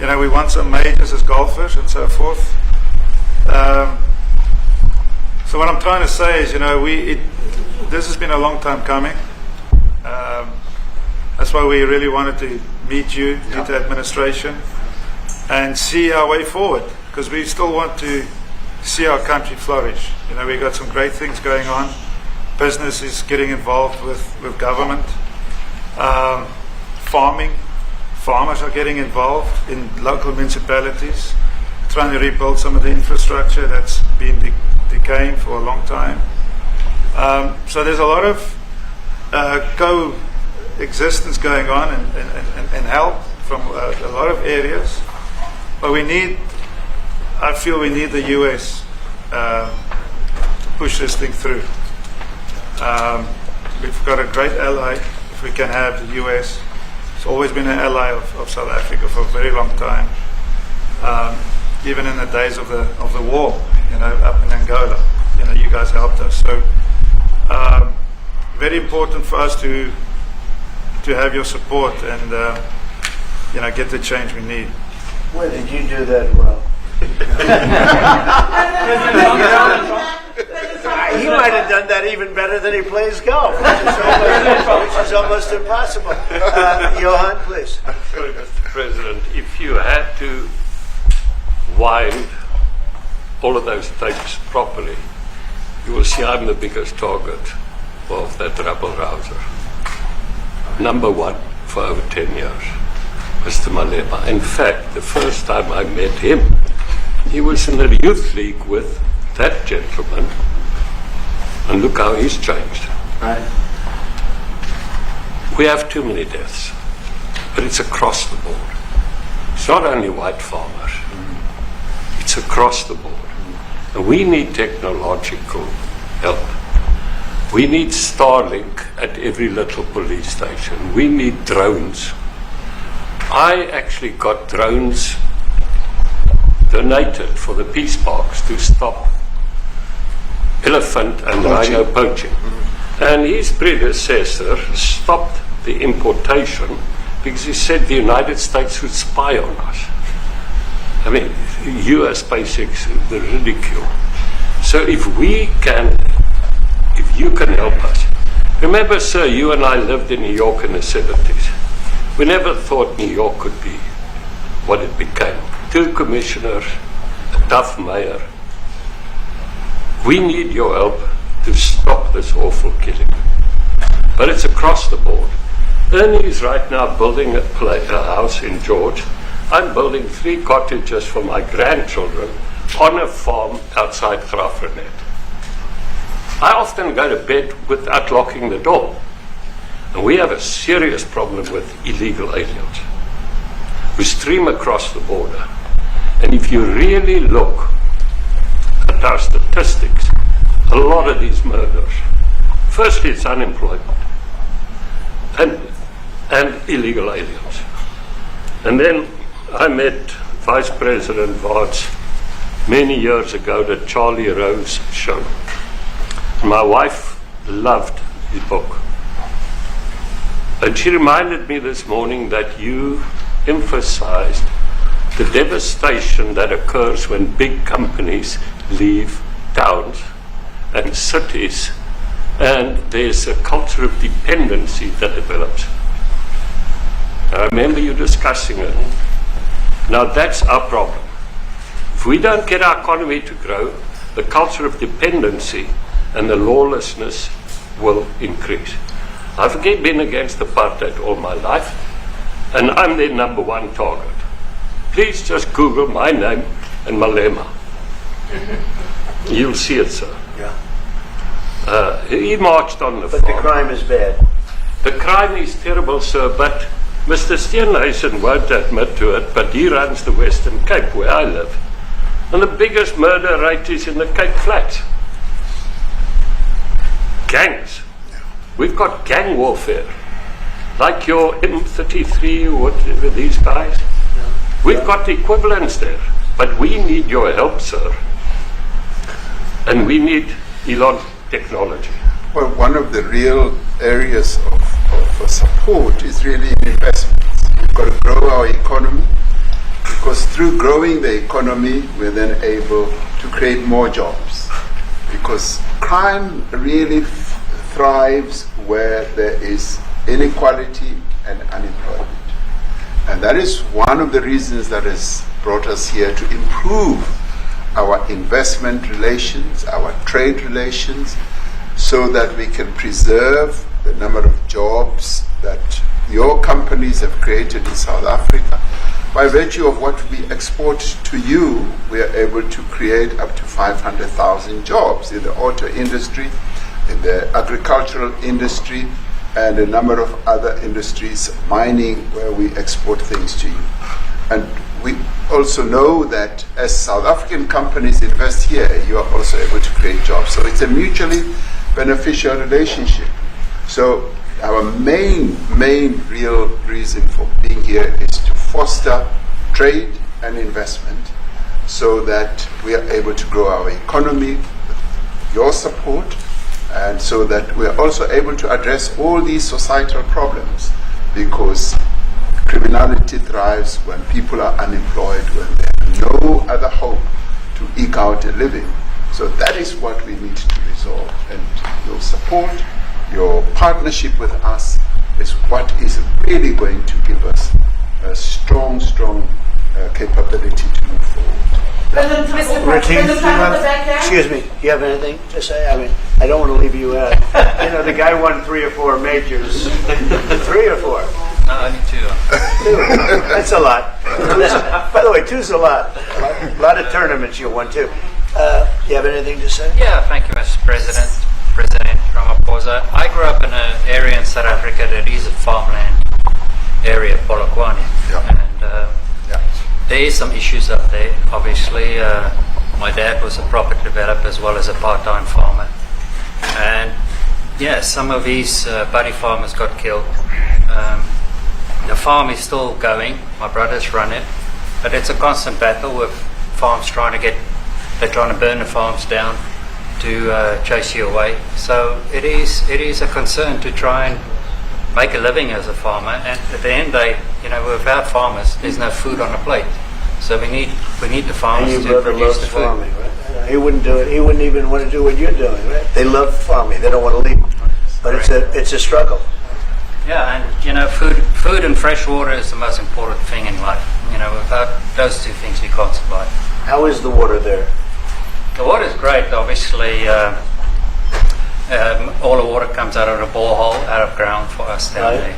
We won some majors as golfers and so forth. So what I'm trying to say is, this has been a long time coming. That's why we really wanted to meet you, meet the administration, and see our way forward, because we still want to see our country flourish. We've got some great things going on. Business is getting involved with government. Farmers are getting involved in local municipalities, trying to rebuild some of the infrastructure that's been decaying for a long time. So there's a lot of coexistence going on and help from a lot of areas, but I feel we need the US to push this thing through. We've got a great ally if we can have the US. It's always been an ally of South Africa for a very long time, even in the days of the war, up in Angola. You guys helped us. So very important for us to have your support and get the change we need. Where did you do that well? He might have done that even better than he plays golf, which is almost impossible. Johan, please. Sorry, Mr. President, if you had to wind all of those tapes properly, you will see I'm the biggest target of that rabble-rouser. Number one for over 10 years, Mr. Malema. In fact, the first time I met him, he was in the youth league with that gentleman, and look how he's changed. Right. We have too many deaths, but it's across the board. It's not only white farmers, it's across the board. And we need technological help. We need Starlink at every little police station. We need drones. I actually got drones donated for the peace parks to stop elephant and rhino poaching. And his predecessor stopped the importation because he said the United States would spy on us. I mean, US basics, the ridicule. So if you can help us. Remember, sir, you and I lived in New York in the 70s. We never thought New York could be what it became. 2 commissioners, a tough mayor. We need your help to stop this awful killing. But it's across the board. Ernie is right now building a house in George. I'm building 3 cottages for my grandchildren on a farm outside Graaff-Reinet. I often go to bed without locking the door. And we have a serious problem with illegal aliens who stream across the border. And if you really look at our statistics, a lot of these murders, firstly it's unemployment and illegal aliens. And then I met Vice President Vance many years ago at the Charlie Rose show. My wife loved his book. And she reminded me this morning that you emphasized the devastation that occurs when big companies leave towns and cities, and there's a culture of dependency that develops. I remember you discussing it. Now that's our problem. If we don't get our economy to grow, the culture of dependency and the lawlessness will increase. I've been against apartheid all my life, and I'm their number 1 target. Please just Google my name and Malema. You'll see it, sir. Yeah. He marched on the farm. But the crime is bad. The crime is terrible, sir, but Mr. Steenhuisen won't admit to it, but he runs the Western Cape where I live. And the biggest murder rate is in the Cape Flats. Gangs. We've got gang warfare. Like your M33 or whatever, these guys. We've got the equivalents there. But we need your help, sir. And we need Elon technology. Well, one of the real areas of support is really in investments. We've got to grow our economy, because through growing the economy, we're then able to create more jobs. Because crime really thrives where there is inequality and unemployment. And that is one of the reasons that has brought us here, to improve our investment relations, our trade relations, so that we can preserve the number of jobs that your companies have created in South Africa. By virtue of what we export to you, we are able to create up to 500,000 jobs in the auto industry, in the agricultural industry, and a number of other industries, mining, where we export things to you. And we also know that as South African companies invest here, you are also able to create jobs. So it's a mutually beneficial relationship. So our main real reason for being here is to foster trade and investment, so that we are able to grow our economy with your support, and so that we are also able to address all these societal problems, because criminality thrives when people are unemployed, when they have no other hope to eke out a living. So that is what we need to resolve, and your support, your partnership with us is what is really going to give us a strong capability to move forward. Excuse me, do you have anything to say? I mean, I don't want to leave you out. You know, the guy won 3 or 4 majors. 3 or 4? No, only 2. 2. That's a lot. By the way, 2's a lot. A lot of tournaments you won too. You have anything to say? Yeah, thank you, Mr. President. President Ramaphosa. I grew up in an area in South Africa that is a farmland area, Polokwane. Yeah. And there is some issues up there. Obviously, my dad was a property developer as well as a part-time farmer. And yeah, some of these buddy farmers got killed. The farm is still going. My brothers run it. But it's a constant battle with farms they're trying to burn the farms down to chase you away. So it is a concern to try and make a living as a farmer. And at the end, without farmers, there's no food on the plate. So we need the farmers And to your brother produce loves the food. farming, right? He wouldn't do it. He wouldn't even want to do what you're doing, right? They love farming. They don't want to leave. But it's a struggle. Yeah, and food and fresh water is the most important thing in life. Without those two things, we can't survive. How is the water there? The water is great. Obviously, all the water comes out of the borehole, out of ground for us down there.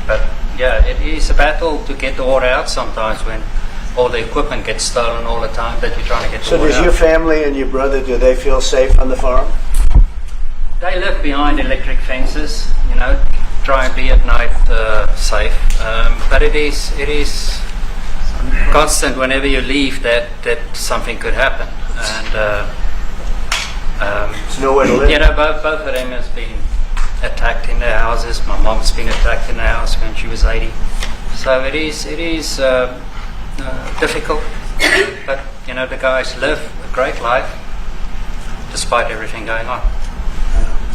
But yeah, it is a battle to get the water out sometimes when all the equipment gets stolen all the time that you're trying to get the So water does out. your family and your brother, do they feel safe on the farm? They live behind electric fences, try and be at night safe. But it is constant whenever you leave that something could happen. And there's nowhere to live. Both of them has been attacked in their houses. My mom's been attacked in the house when she was 80. So it is difficult. But the guys live a great life despite everything going on.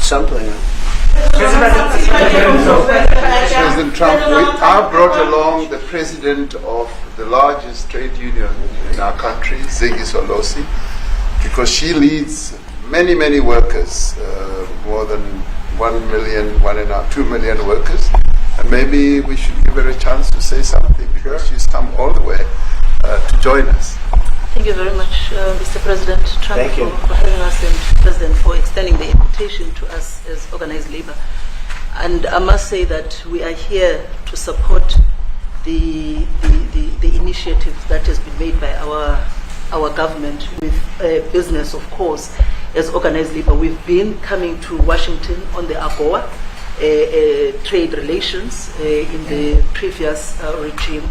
Something. President Trump, I brought along the president of the largest trade union in our country, Ziggy Solosi, because she leads many, many workers, more than 1 million, 2 million workers. And maybe we should give her a chance to say something, because she's come all the way to join us. Thank you very much, Mr. President Trump, Thank you. for having us, and President for extending the invitation to us as organized labor. And I must say that we are here to support the initiative that has been made by our government with business, of course, as organized labor. We've been coming to Washington on the AGOA trade relations in the previous regime,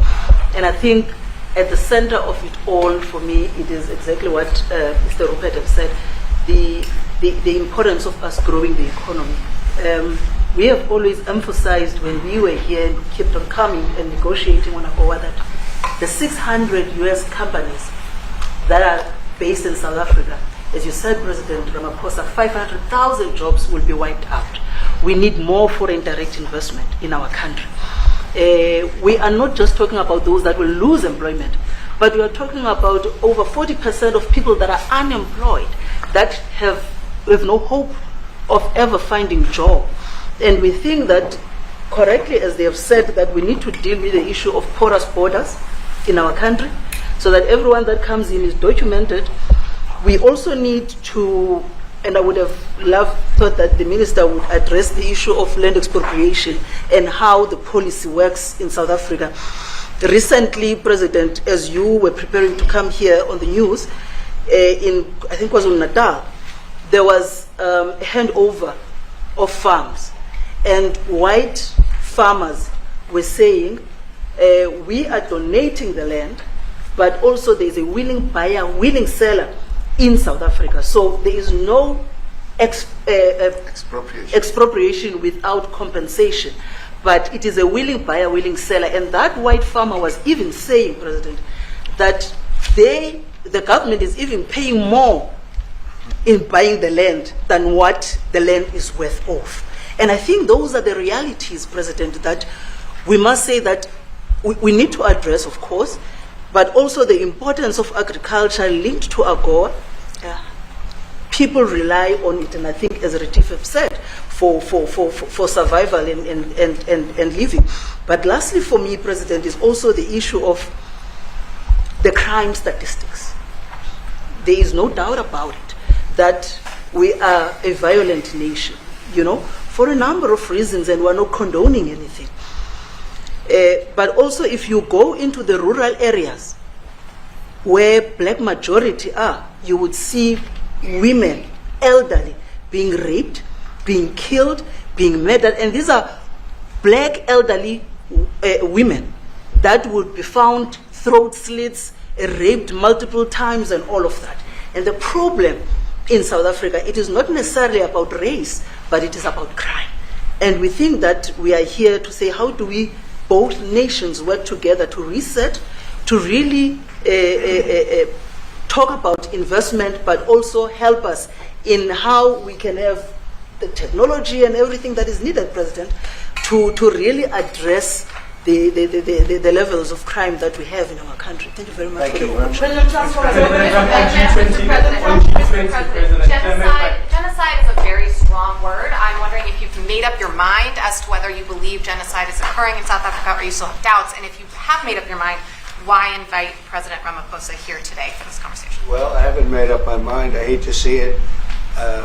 and I think at the center of it all, for me, it is exactly what Mr. Rupert has said, the importance of us growing the economy. We have always emphasized when we were here and kept on coming and negotiating on AGOA that the 600 US companies that are based in South Africa, as you said, President Ramaphosa, 500,000 jobs will be wiped out. We need more foreign direct investment in our country. We are not just talking about those that will lose employment, but we are talking about over 40% of people that are unemployed, that have no hope of ever finding a job. And we think that, correctly, as they have said, that we need to deal with the issue of porous borders in our country, so that everyone that comes in is documented. We also need to, and I would have thought that the minister would address the issue of land expropriation and how the policy works in South Africa. Recently, President, as you were preparing to come here on the news, in, I think it was in Natal, there was a handover of farms, and white farmers were saying, we are donating the land, but also there is a willing buyer, willing seller in South Africa. So there is no expropriation without compensation, but it is a willing buyer, willing seller. And that white farmer was even saying, President, that the government is even paying more in buying the land than what the land is worth of. And I think those are the realities, President, that we must say that we need to address, of course, but also the importance of agriculture linked to AGOA. People rely on it, and I think, as Retief have said, for survival and living. But lastly, for me, President, is also the issue of the crime statistics. There is no doubt about it that we are a violent nation, for a number of reasons, and we're not condoning anything. But also, if you go into the rural areas where black majority are, you would see women, elderly, being raped, being killed, being murdered. And these are black elderly women that would be found throat slits, raped multiple times, and all of that. And the problem in South Africa, it is not necessarily about race, but it is about crime. And we think that we are here to say, how do we, both nations, work together to reset, to really talk about investment, but also help us in how we can have the technology and everything that is needed, President, to really address the levels of crime that we have in our country. Thank you very much. Thank you. Genocide is a very strong word. I'm wondering if you've made up your mind as to whether you believe genocide is occurring in South Africa, or you still have doubts. And if you have made up your mind, why invite President Ramaphosa here today for this conversation? Well, I haven't made up my mind. I hate to see it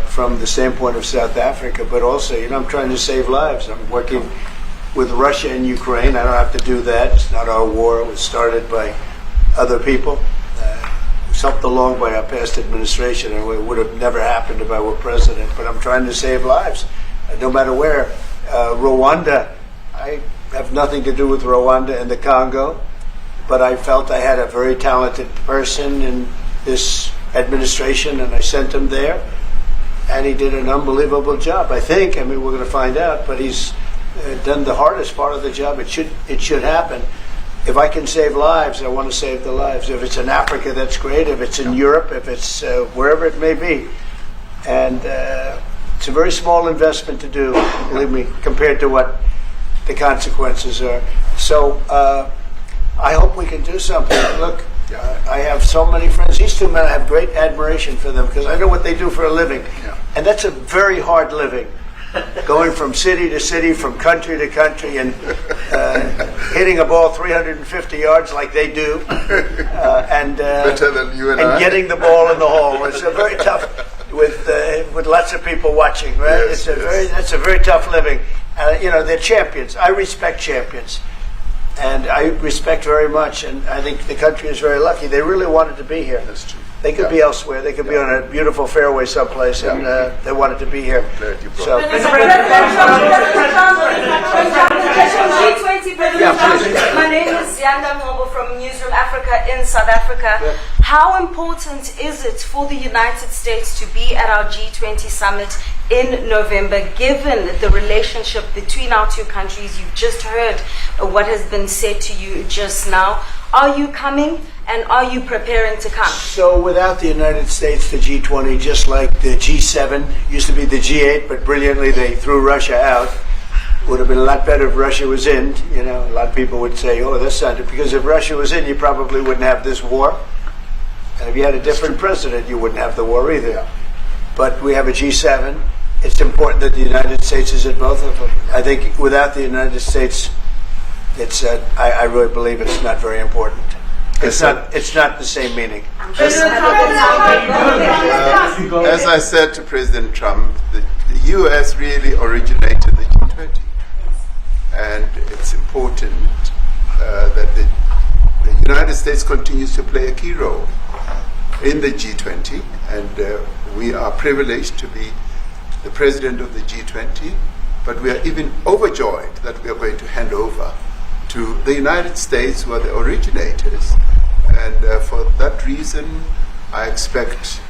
from the standpoint of South Africa, but also, I'm trying to save lives. I'm working with Russia and Ukraine. I don't have to do that. It's not our war. It was started by other people. It was helped along by our past administration, and it would have never happened if I were president. But I'm trying to save lives, no matter where. Rwanda, I have nothing to do with Rwanda and the Congo, but I felt I had a very talented person in this administration, and I sent him there, and he did an unbelievable job, I think. I mean, we're going to find out, but he's done the hardest part of the job. It should happen. If I can save lives, I want to save the lives. If it's in Africa, that's great. If it's in Europe, if it's wherever it may be. And it's a very small investment to do, believe me, compared to what the consequences are. So I hope we can do something. Look, I have so many friends. These two men, I have great admiration for them because I know what they do for a living. And that's a very hard living. Going from city to city, from country to country, and hitting a ball 350 yards like they do, and better than you and I. Getting the ball in the hole. It's a very tough, with lots of people watching. Right? Yes, that's a very tough living. They're champions. I respect champions, and I respect very much. And I think the country is very lucky. They really wanted to be here. That's true. They could be elsewhere. They could be on a beautiful fairway someplace, and they wanted to be here. So, my name is Yanda Mhobo from Newsroom Africa in South Africa. How important is it for the United States to be at our G20 summit in November, given the relationship between our two countries? You've just heard what has been said to you just now. Are you coming, and are you preparing to come? So without the United States, the G20, just like the G7, used to be the G8, but brilliantly they threw Russia out. Would have been a lot better if Russia was in. A lot of people would say, oh, that's not it. Because if Russia was in, you probably wouldn't have this war. And if you had a different president, you wouldn't have the war either. But we have a G7. It's important that the United States is in both of them. I think without the United States, I really believe it's not very important. It's not the same meaning. As I said to President Trump, the U.S. really originated the G20. And it's important that the United States continues to play a key role in the G20. And we are privileged to be the president of the G20. But we are even overjoyed that we are going to hand over to the United States, who are the originators. And for that reason, I expect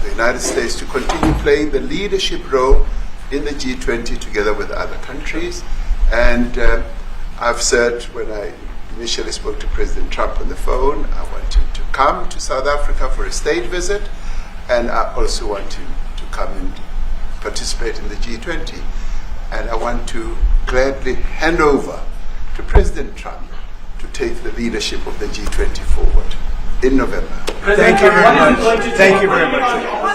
the United States to continue playing the leadership role in the G20 together with other countries. And I've said when I initially spoke to President Trump on the phone, I want him to come to South Africa for a state visit, and I also want him to come and participate in the G20. And I want to gladly hand over to President Trump to take the leadership of the G20 forward in November. Thank you very much. Thank you very much.